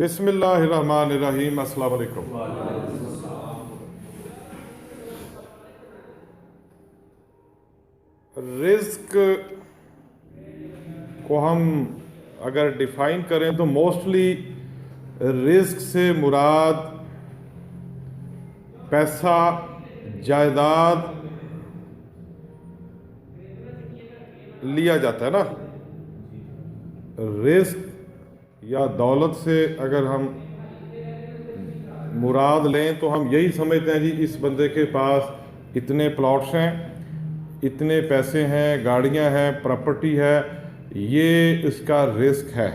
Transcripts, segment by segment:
بسم اللہ الرحمن الرحیم۔ السلام علیکم۔ رزق کو ہم اگر ڈیفائن کریں تو موسٹلی رزق سے مراد پیسہ، جائیداد لیا جاتا ہے نا۔ رزق یا دولت سے اگر ہم مراد لیں تو ہم یہی سمجھتے ہیں جی اس بندے کے پاس اتنے پلاٹس ہیں، اتنے پیسے ہیں، گاڑیاں ہیں، پراپرٹی ہے، یہ اس کا رزق ہے،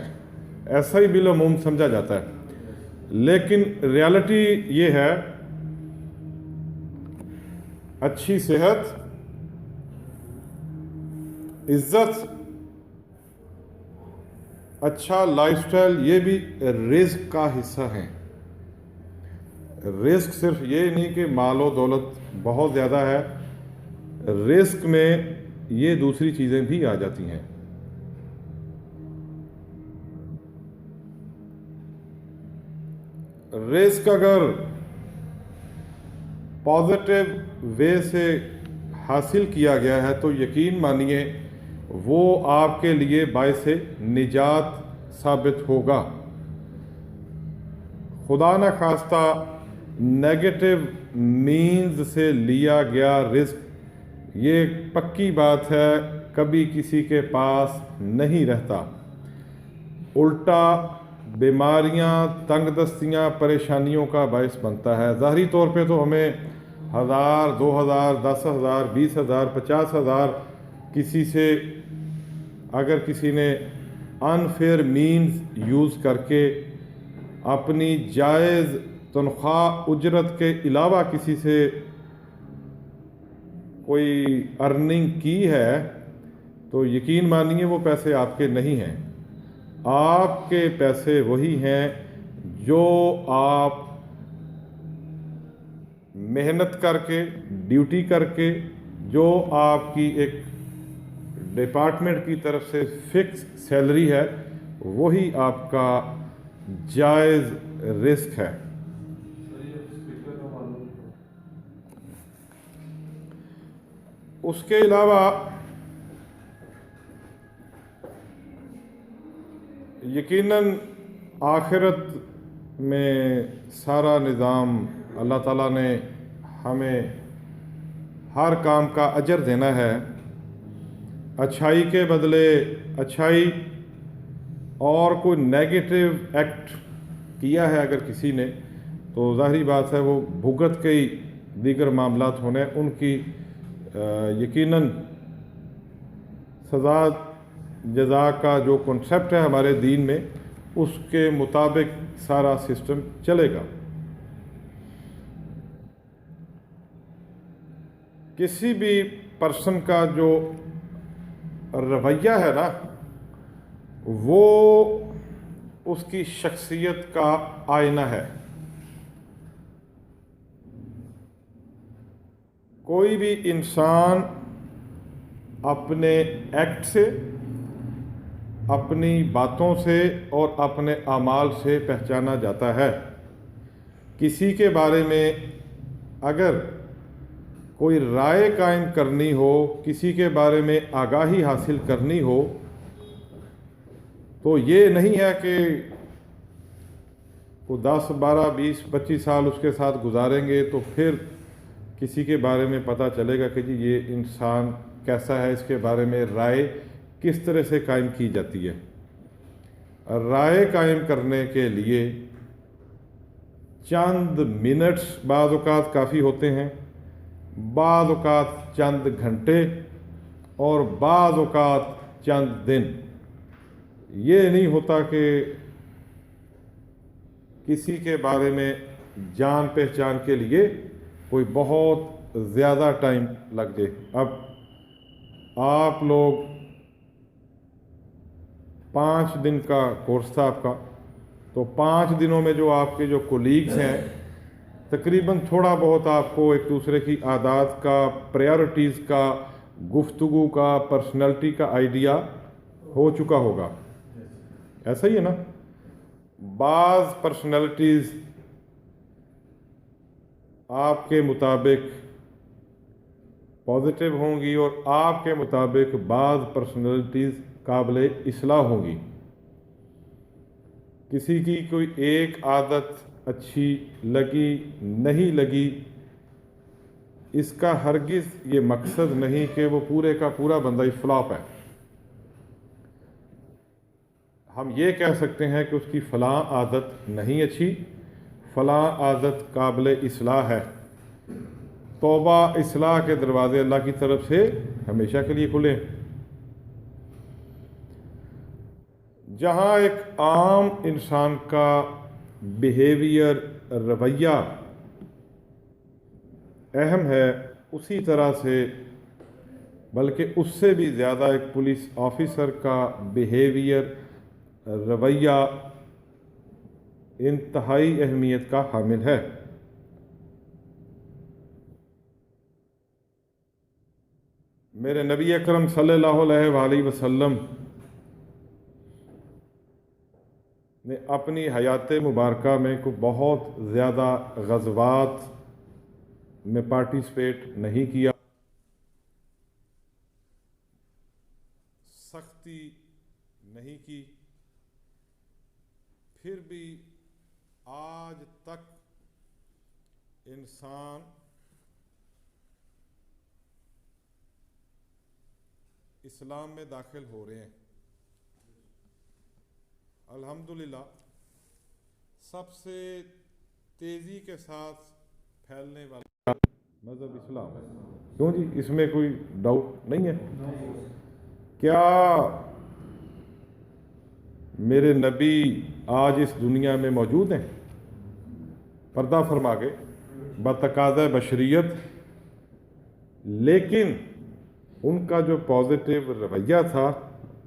ایسا ہی بالعموم سمجھا جاتا ہے۔ لیکن ریالٹی یہ ہے اچھی صحت، عزت، اچھا لائف سٹائل، یہ بھی رزق کا حصہ ہیں۔ رزق صرف یہ نہیں کہ مال و دولت بہت زیادہ ہے، رزق میں یہ دوسری چیزیں بھی آ جاتی ہیں۔ رزق اگر پازیٹیو وے سے حاصل کیا گیا ہے تو یقین مانیے وہ آپ کے لیے باعث نجات ثابت ہوگا۔ خدا نخواستہ نیگیٹو مینز سے لیا گیا رزق، یہ پکی بات ہے کبھی کسی کے پاس نہیں رہتا، الٹا بیماریاں، تنگ دستیاں، پریشانیوں کا باعث بنتا ہے۔ ظاہری طور پہ تو ہمیں 1000، 2000، 10,000، 20,000، 50,000 کسی سے اگر کسی نے انفیئر مینز یوز کر کے اپنی جائز تنخواہ اجرت کے علاوہ کسی سے کوئی ارننگ کی ہے تو یقین مانیے وہ پیسے آپ کے نہیں ہیں۔ آپ کے پیسے وہی ہیں جو آپ محنت کر کے، ڈیوٹی کر کے، جو آپ کی ایک ڈپارٹمنٹ کی طرف سے فکس سیلری ہے، وہی آپ کا جائز رزق ہے۔ اس کے علاوہ یقیناً آخرت میں سارا نظام اللہ تعالیٰ نے ہمیں ہر کام کا اجر دینا ہے، اچھائی کے بدلے اچھائی، اور کوئی نیگیٹو ایکٹ کیا ہے اگر کسی نے تو ظاہری بات ہے وہ بھگت کے ہی دیگر معاملات ہونے، ان کی یقیناً سزا جزا کا جو کنسیپٹ ہے ہمارے دین میں اس کے مطابق سارا سسٹم چلے گا۔ کسی بھی پرسن کا جو رویہ ہے نا وہ اس کی شخصیت کا آئینہ ہے۔ کوئی بھی انسان اپنے ایکٹ سے، اپنی باتوں سے اور اپنے اعمال سے پہچانا جاتا ہے۔ کسی کے بارے میں اگر کوئی رائے قائم کرنی ہو، کسی کے بارے میں آگاہی حاصل کرنی ہو تو یہ نہیں ہے کہ وہ 10، 12، 20، 25 سال اس کے ساتھ گزاریں گے تو پھر کسی کے بارے میں پتہ چلے گا کہ جی یہ انسان کیسا ہے، اس کے بارے میں رائے کس طرح سے قائم کی جاتی ہے۔ رائے قائم کرنے کے لیے چند منٹس بعض اوقات کافی ہوتے ہیں، بعض اوقات چند گھنٹے، اور بعض اوقات چند دن۔ یہ نہیں ہوتا کہ کسی کے بارے میں جان پہچان کے لیے کوئی بہت زیادہ ٹائم لگ جائے۔ اب آپ لوگ 5 دن کا کورس تھا آپ کا، تو 5 دنوں میں جو آپ کے جو کولیگز ہیں تقریباً تھوڑا بہت آپ کو ایک دوسرے کی عادات کا، پریارٹیز کا، گفتگو کا، پرسنالٹی کا آئیڈیا ہو چکا ہوگا، ایسا ہی ہے نا؟ بعض پرسنالٹیز آپ کے مطابق پازیٹیو ہوں گی اور آپ کے مطابق بعض پرسنالٹیز قابل اصلاح ہوں گی. کسی کی کوئی ایک عادت اچھی لگی نہیں لگی، اس کا ہرگز یہ مقصد نہیں کہ وہ پورے کا پورا بندہ ہی فلاپ ہے. ہم یہ کہہ سکتے ہیں کہ اس کی فلاں عادت نہیں اچھی، فلاں عادت قابل اصلاح ہے. توبہ اصلاح کے دروازے اللہ کی طرف سے ہمیشہ کے لیے کھلے. جہاں ایک عام انسان کا بیہیویئر، رویہ اہم ہے، اسی طرح سے بلکہ اس سے بھی زیادہ ایک پولیس آفیسر کا بیہیویئر، رویہ انتہائی اہمیت کا حامل ہے. میرے نبی اکرم صلی اللہ علیہ وآلہ وسلم نے اپنی حیات مبارکہ میں کو بہت زیادہ غزوات میں پارٹیسپیٹ نہیں کیا، سختی نہیں کی، پھر بھی آج تک انسان اسلام میں داخل ہو رہے ہیں. الحمدللہ سب سے تیزی کے ساتھ پھیلنے والا مذہب اسلام ہے. کیوں جی، اس میں کوئی ڈاؤٹ نہیں ہے. کیا میرے نبی آج اس دنیا میں موجود ہیں؟ پردہ فرما کے بتقاضۂ بشریت، لیکن ان کا جو پازیٹیو رویہ تھا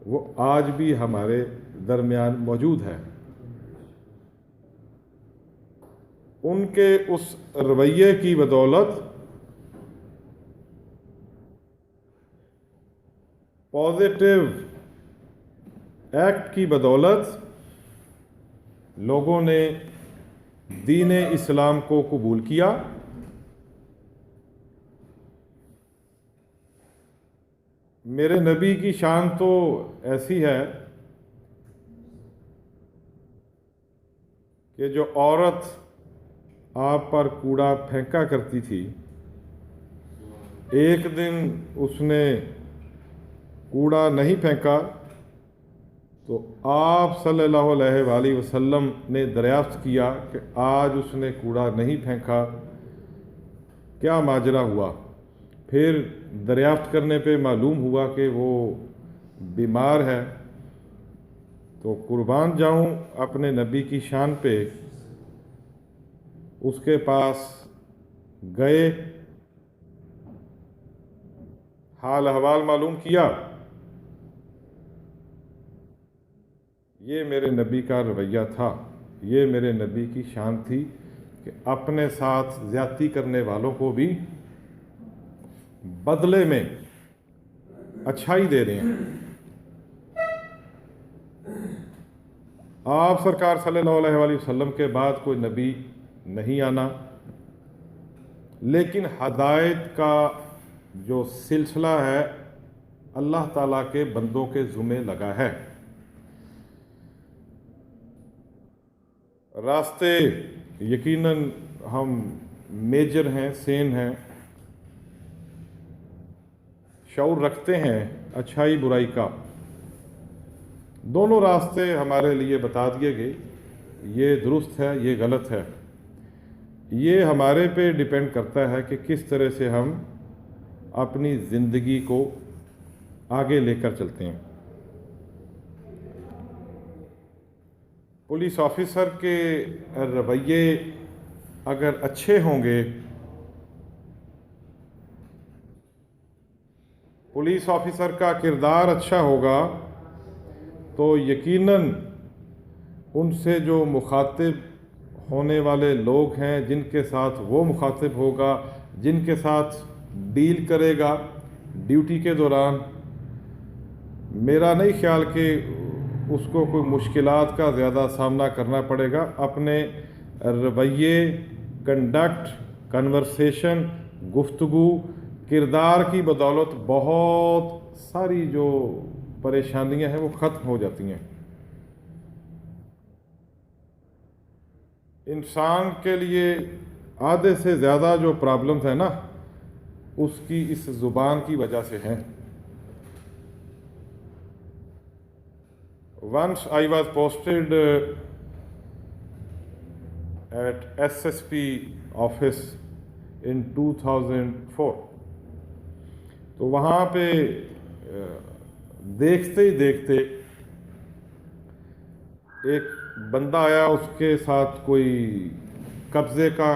وہ آج بھی ہمارے درمیان موجود ہے. ان کے اس رویے کی بدولت، پازیٹیو ایکٹ کی بدولت، لوگوں نے دین اسلام کو قبول کیا. میرے نبی کی شان تو ایسی ہے کہ جو عورت آپ پر کوڑا پھینکا کرتی تھی، ایک دن اس نے کوڑا نہیں پھینکا تو آپ صلی اللہ علیہ وآلہ وسلم نے دریافت کیا کہ آج اس نے کوڑا نہیں پھینکا، کیا ماجرا ہوا؟ پھر دریافت کرنے پہ معلوم ہوا کہ وہ بیمار ہے. تو قربان جاؤں اپنے نبی کی شان پہ، اس کے پاس گئے، حال احوال معلوم کیا. یہ میرے نبی کا رویہ تھا، یہ میرے نبی کی شان تھی کہ اپنے ساتھ زیادتی کرنے والوں کو بھی بدلے میں اچھائی دے رہے ہیں. آپ سرکار صلی اللہ علیہ وآلہ وسلم کے بعد کوئی نبی نہیں آنا، لیکن ہدایت کا جو سلسلہ ہے اللہ تعالیٰ کے بندوں کے ذمہ لگا ہے. راستے یقیناً ہم میجر ہیں، سین ہیں، شعور رکھتے ہیں اچھائی برائی کا. دونوں راستے ہمارے لیے بتا دیے گئے، یہ درست ہے، یہ غلط ہے. یہ ہمارے پہ ڈیپینڈ کرتا ہے کہ کس طرح سے ہم اپنی زندگی کو آگے لے کر چلتے ہیں. پولیس آفیسر کے رویے اگر اچھے ہوں گے، پولیس آفیسر کا کردار اچھا ہوگا، تو یقیناً ان سے جو مخاطب ہونے والے لوگ ہیں، جن کے ساتھ وہ مخاطب ہوگا، جن کے ساتھ ڈیل کرے گا ڈیوٹی کے دوران، میرا نہیں خیال کہ اس کو کوئی مشکلات کا زیادہ سامنا کرنا پڑے گا. اپنے رویے، کنڈکٹ، کنورسیشن، گفتگو، کردار کی بدولت بہت ساری جو پریشانیاں ہیں وہ ختم ہو جاتی ہیں. انسان کے لیے آدھے سے زیادہ جو پرابلمز ہیں نا، اس کی اس زبان کی وجہ سے ہیں. Once I was posted at SSP office in 2004. تو وہاں پہ دیکھتے ہی دیکھتے ایک بندہ آیا، اس کے ساتھ کوئی قبضے کا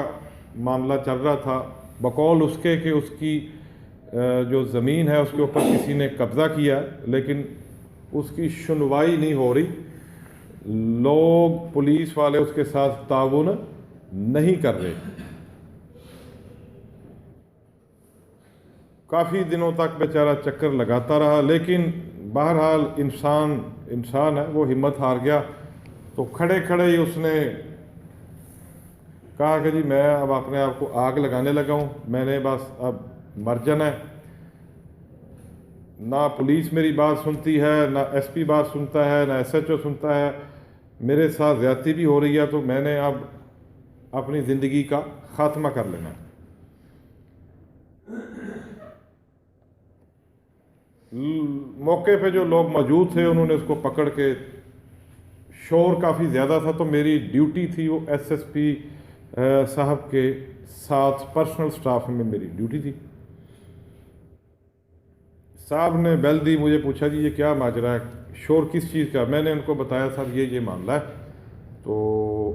معاملہ چل رہا تھا، بقول اس کے کہ اس کی جو زمین ہے اس کے اوپر کسی نے قبضہ کیا، لیکن اس کی سنوائی نہیں ہو رہی. لوگ، پولیس والے اس کے ساتھ تعاون نہیں کر رہے. کافی دنوں تک بیچارہ چکر لگاتا رہا، لیکن بہرحال انسان ہے، وہ ہمت ہار گیا. تو کھڑے کھڑے ہی اس نے کہا کہ جی میں اب اپنے آپ کو آگ لگانے لگا ہوں، میں نے بس اب مر جانا ہے. نہ پولیس میری بات سنتی ہے، نہ ایس پی بات سنتا ہے، نہ ایس ایچ او سنتا ہے، میرے ساتھ زیادتی بھی ہو رہی ہے، تو میں نے اب اپنی زندگی کا خاتمہ کر لینا ہے. موقع پہ جو لوگ موجود تھے انہوں نے اس کو پکڑ کے، شور کافی زیادہ تھا، تو میری ڈیوٹی تھی وہ ایس ایس پی صاحب کے ساتھ پرسنل سٹاف میں میری ڈیوٹی تھی. صاحب نے بیل دی، مجھے پوچھا جی یہ کیا ماجرا ہے، شور کس چیز کا؟ میں نے ان کو بتایا صاحب یہ معاملہ ہے. تو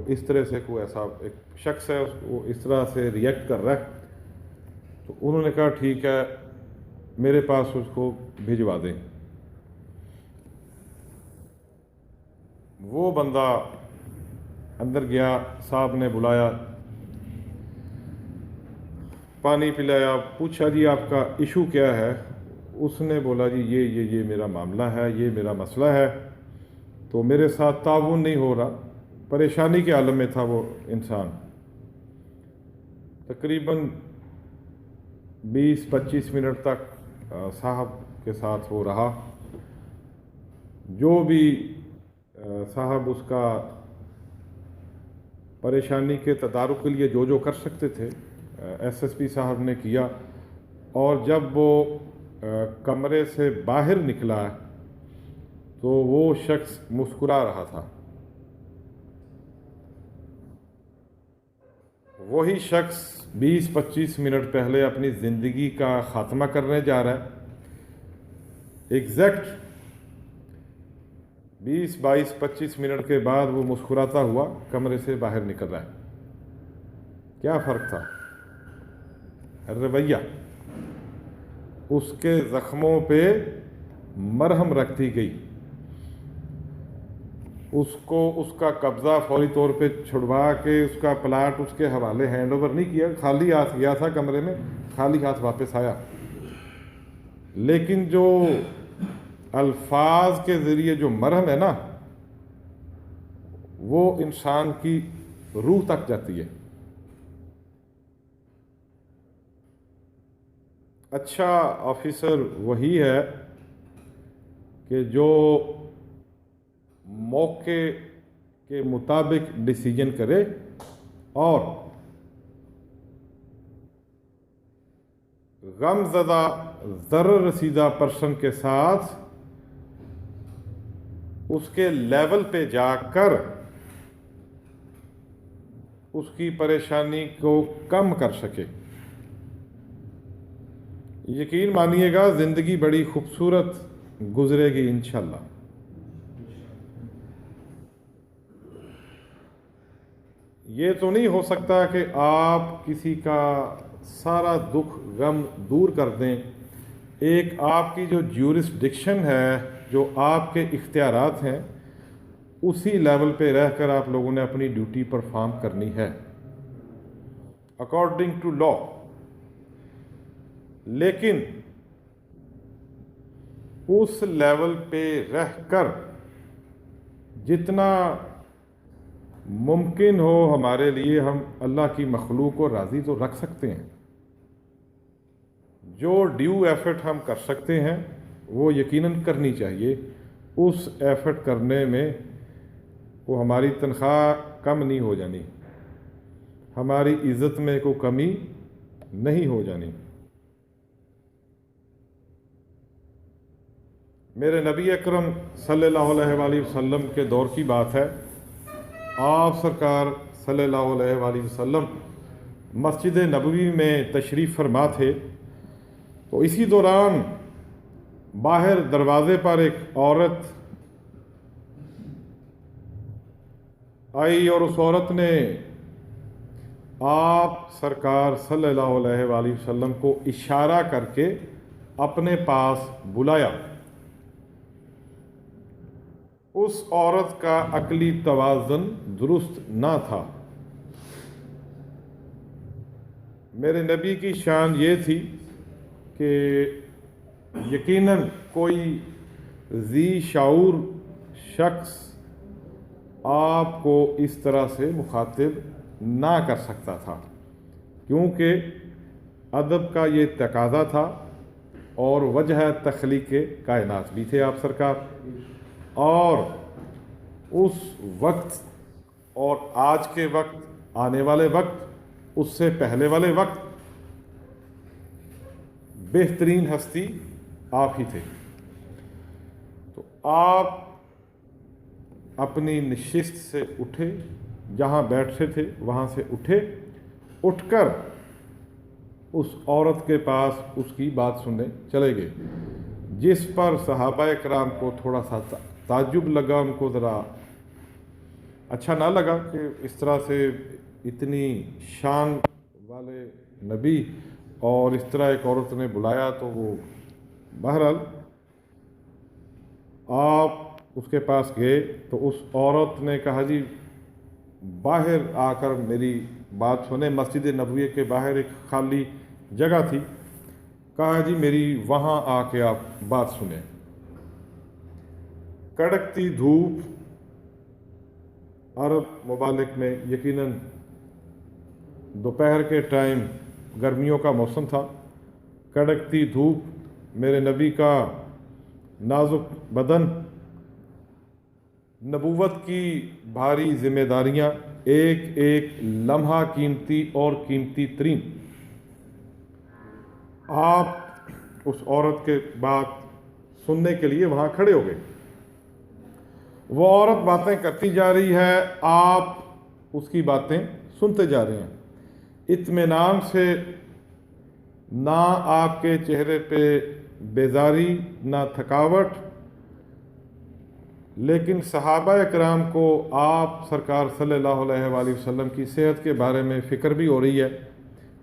اس طرح سے کوئی ایسا ایک شخص ہے وہ اس طرح سے ریئیکٹ کر رہا ہے. تو انہوں نے کہا ٹھیک ہے میرے پاس اس کو بھجوا دیں. وہ بندہ اندر گیا، صاحب نے بلایا، پانی پلایا، پوچھا جی آپ کا ایشو کیا ہے؟ اس نے بولا جی یہ میرا معاملہ ہے، یہ میرا مسئلہ ہے. تو میرے ساتھ تعاون نہیں ہو رہا، پریشانی کے عالم میں تھا وہ انسان. تقریباً 20-25 منٹ تک صاحب کے ساتھ وہ رہا. جو بھی صاحب اس کا پریشانی کے تدارک کے لیے جو کر سکتے تھے ایس ایس پی صاحب نے کیا. اور جب وہ کمرے سے باہر نکلا تو وہ شخص مسکرا رہا تھا. وہی شخص 20-25 منٹ پہلے اپنی زندگی کا خاتمہ کرنے جا رہا ہے. ایگزیکٹ 20-22-25 منٹ کے بعد وہ مسکراتا ہوا کمرے سے باہر نکل رہا ہے. کیا فرق تھا؟ رویہ. اس کے زخموں پہ مرہم رکھ دی گئی، اس کو اس کا قبضہ فوری طور پہ چھڑوا کے اس کا پلاٹ اس کے حوالے ہینڈ اوور نہیں کیا. خالی ہاتھ گیا تھا کمرے میں، خالی ہاتھ واپس آیا. لیکن جو الفاظ کے ذریعے جو مرہم ہے نا، وہ انسان کی روح تک جاتی ہے. اچھا آفیسر وہی ہے کہ جو موقع کے مطابق ڈیسیجن کرے اور غم زدہ ضرر رسیدہ پرسن کے ساتھ اس کے لیول پہ جا کر اس کی پریشانی کو کم کر سکے. یقین مانیے گا زندگی بڑی خوبصورت گزرے گی انشاءاللہ. یہ تو نہیں ہو سکتا کہ آپ کسی کا سارا دکھ غم دور کر دیں. ایک آپ کی جو جیورسڈکشن ہے، جو آپ کے اختیارات ہیں، اسی لیول پہ رہ کر آپ لوگوں نے اپنی ڈیوٹی پرفارم کرنی ہے اکارڈنگ ٹو لا. لیکن اس لیول پہ رہ کر جتنا ممکن ہو ہمارے لیے ہم اللہ کی مخلوق کو راضی تو رکھ سکتے ہیں. جو ڈیو ایفرٹ ہم کر سکتے ہیں وہ یقیناً کرنی چاہیے. اس ایفرٹ کرنے میں وہ ہماری تنخواہ کم نہیں ہو جانی، ہماری عزت میں کوئی کمی نہیں ہو جانی. میرے نبی اکرم صلی اللہ علیہ وآلہ وسلم کے دور کی بات ہے. آپ سرکار صلی اللہ علیہ وآلہ وسلم مسجد نبوی میں تشریف فرما تھے، تو اسی دوران باہر دروازے پر ایک عورت آئی اور اس عورت نے آپ سرکار صلی اللہ علیہ وآلہ وسلم کو اشارہ کر کے اپنے پاس بلایا. اس عورت کا عقلی توازن درست نہ تھا. میرے نبی کی شان یہ تھی کہ یقیناً کوئی ذی شعور شخص آپ کو اس طرح سے مخاطب نہ کر سکتا تھا، کیونکہ ادب کا یہ تقاضا تھا اور وجہ تخلیق کائنات بھی تھے آپ سرکار. اور اس وقت اور آج کے وقت، آنے والے وقت، اس سے پہلے والے وقت بہترین ہستی آپ ہی تھے. تو آپ اپنی نشست سے اٹھے، جہاں بیٹھے تھے وہاں سے اٹھے، اٹھ کر اس عورت کے پاس اس کی بات سننے چلے گئے، جس پر صحابہ کرام کو تھوڑا سا تعجب لگا. ان کو ذرا اچھا نہ لگا کہ اس طرح سے اتنی شان والے نبی اور اس طرح ایک عورت نے بلایا. تو وہ بہرحال آپ اس کے پاس گئے تو اس عورت نے کہا جی باہر آ کر میری بات سنیں. مسجد نبوی کے باہر ایک خالی جگہ تھی، کہا جی میری وہاں آ کے آپ بات سنیں. کڑکتی دھوپ، عرب ممالک میں یقیناً دوپہر کے ٹائم گرمیوں کا موسم تھا. کڑکتی دھوپ، میرے نبی کا نازک بدن، نبوت کی بھاری ذمہ داریاں، ایک ایک لمحہ قیمتی اور قیمتی ترین. آپ اس عورت کے بات سننے کے لیے وہاں کھڑے ہو گئے. وہ عورت باتیں کرتی جا رہی ہے، آپ اس کی باتیں سنتے جا رہے ہیں اطمینان سے. نہ آپ کے چہرے پہ بیزاری، نہ تھکاوٹ، لیکن صحابہ کرام کو آپ سرکار صلی اللہ علیہ وآلہ وسلم کی صحت کے بارے میں فکر بھی ہو رہی ہے،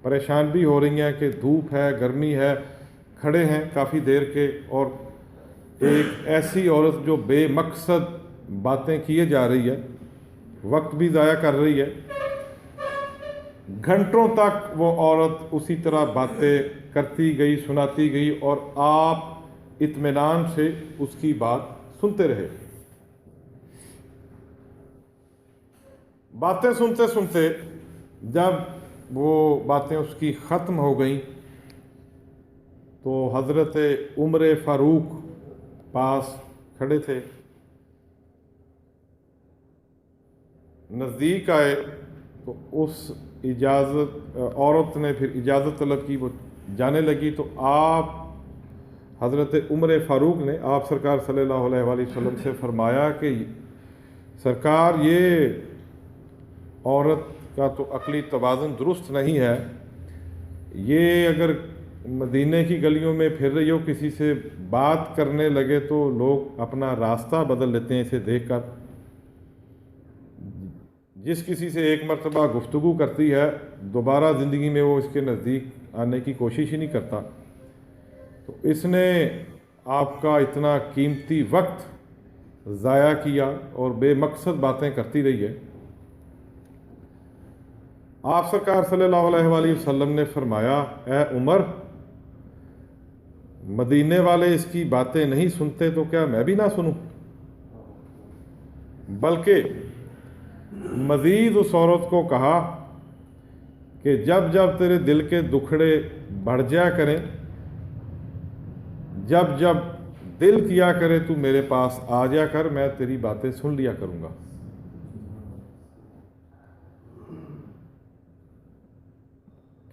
پریشان بھی ہو رہی ہیں کہ دھوپ ہے، گرمی ہے، کھڑے ہیں کافی دیر کے، اور ایک ایسی عورت جو بے مقصد باتیں کیے جا رہی ہے، وقت بھی ضائع کر رہی ہے. گھنٹوں تک وہ عورت اسی طرح باتیں کرتی گئی، سناتی گئی، اور آپ اطمینان سے اس کی بات سنتے رہے. باتیں سنتے سنتے جب وہ باتیں اس کی ختم ہو گئیں تو حضرت عمر فاروق پاس کھڑے تھے. نزدیک آئے تو اس عورت نے پھر اجازت طلب کی، وہ جانے لگی. تو آپ حضرت عمر فاروق نے آپ سرکار صلی اللہ علیہ وآلہ وسلم سے فرمایا کہ سرکار یہ عورت کا تو عقلی توازن درست نہیں ہے، یہ اگر مدینے کی گلیوں میں پھر رہی ہو، کسی سے بات کرنے لگے تو لوگ اپنا راستہ بدل لیتے ہیں اسے دیکھ کر. جس کسی سے ایک مرتبہ گفتگو کرتی ہے دوبارہ زندگی میں وہ اس کے نزدیک آنے کی کوشش ہی نہیں کرتا. تو اس نے آپ کا اتنا قیمتی وقت ضائع کیا اور بے مقصد باتیں کرتی رہی ہے. آپ سرکار صلی اللہ علیہ وآلہ وسلم نے فرمایا، اے عمر، مدینے والے اس کی باتیں نہیں سنتے تو کیا میں بھی نہ سنوں؟ بلکہ مزید اس عورت کو کہا کہ جب جب تیرے دل کے دکھڑے بڑھ جایا کریں، جب جب دل کیا کرے تو میرے پاس آ جایا کر، میں تیری باتیں سن لیا کروں گا۔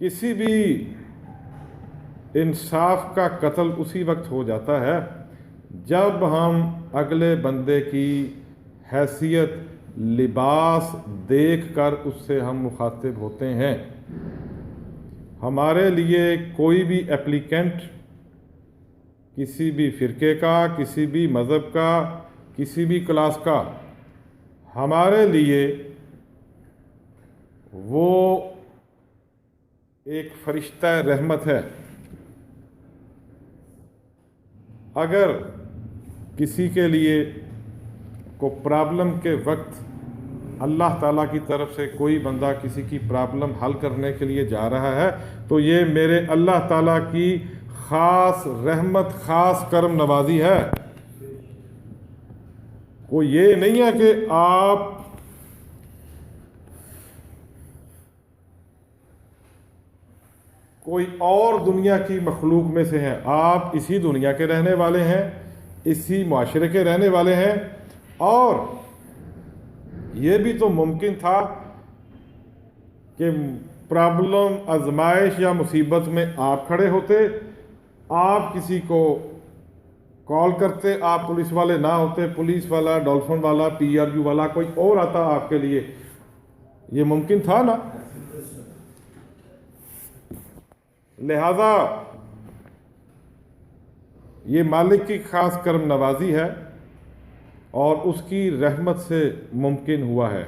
کسی بھی انصاف کا قتل اسی وقت ہو جاتا ہے جب ہم اگلے بندے کی حیثیت، لباس دیکھ کر اس سے ہم مخاطب ہوتے ہیں۔ ہمارے لیے کوئی بھی اپلیکینٹ کسی بھی فرقے کا، کسی بھی مذہب کا، کسی بھی کلاس کا، ہمارے لیے وہ ایک فرشتہ رحمت ہے۔ اگر کسی کے لیے کو پرابلم کے وقت اللہ تعالیٰ کی طرف سے کوئی بندہ کسی کی پرابلم حل کرنے کے لیے جا رہا ہے تو یہ میرے اللہ تعالیٰ کی خاص رحمت، خاص کرم نوازی ہے۔ وہ یہ نہیں ہے کہ آپ کوئی اور دنیا کی مخلوق میں سے ہیں، آپ اسی دنیا کے رہنے والے ہیں، اسی معاشرے کے رہنے والے ہیں، اور یہ بھی تو ممکن تھا کہ پرابلم، آزمائش یا مصیبت میں آپ کھڑے ہوتے، آپ کسی کو کال کرتے، آپ پولیس والے نہ ہوتے، پولیس والا، ڈولفن والا، PRU والا کوئی اور آتا آپ کے لیے، یہ ممکن تھا نا۔ لہذا یہ مالک کی خاص کرم نوازی ہے اور اس کی رحمت سے ممکن ہوا ہے۔